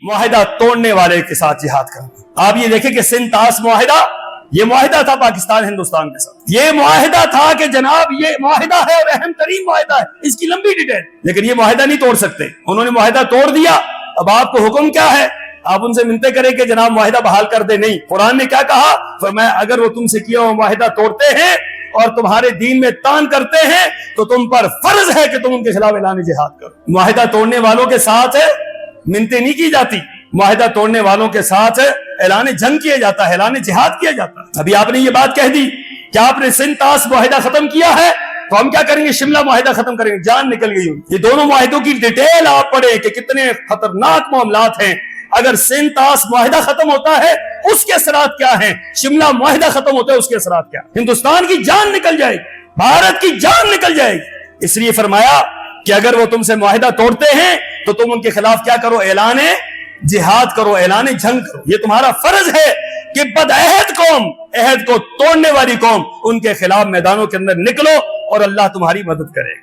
معاہدہ توڑنے والے کے ساتھ جہاد کرنا۔ آپ یہ دیکھیں کہ سندھ طاس معاہدہ، یہ معاہدہ تھا پاکستان ہندوستان کے ساتھ، یہ معاہدہ تھا کہ جناب یہ معاہدہ ہے اور اہم ترین معاہدہ ہے، اس کی لمبی ڈیٹیل، لیکن یہ معاہدہ نہیں توڑ سکتے، انہوں نے معاہدہ توڑ دیا۔ اب آپ کو حکم کیا ہے؟ آپ ان سے منتیں کریں کہ جناب معاہدہ بحال کر دے، نہیں، قرآن نے کیا کہا؟ فرمایا اگر وہ تم سے کیا ہوا معاہدہ توڑتے ہیں اور تمہارے دین میں تان کرتے ہیں تو تم پر فرض ہے کہ تم ان کے خلاف اعلان جہاد کرو۔ معاہدہ توڑنے والوں کے ساتھ منتیں نہیں کی جاتی، معاہدہ توڑنے والوں کے ساتھ اعلان جنگ کیا جاتا ہے، اعلان جہاد کیا جاتا ہے۔ ابھی آپ نے یہ بات کہہ دی کہ آپ نے سندھ طاس معاہدہ ختم کیا ہے تو ہم کیا کریں گے؟ شملہ معاہدہ ختم کریں گے۔ جان نکل گئی۔ یہ دونوں معاہدوں کی ڈیٹیل آپ پڑھیں کہ کتنے خطرناک معاملات ہیں۔ اگر سندھ طاس معاہدہ ختم ہوتا ہے اس کے اثرات کیا ہیں، شملہ معاہدہ ختم ہوتا ہے اس کے اثرات کیا؟ ہندوستان کی جان نکل جائے گی، بھارت کی جان نکل جائے گی۔ اس لیے فرمایا کہ اگر وہ تم سے معاہدہ توڑتے ہیں تو تم ان کے خلاف کیا کرو؟ اعلان جہاد کرو، اعلان جنگ کرو۔ یہ تمہارا فرض ہے کہ بدعہد قوم، عہد کو توڑنے والی قوم، ان کے خلاف میدانوں کے اندر نکلو اور اللہ تمہاری مدد کرے گا۔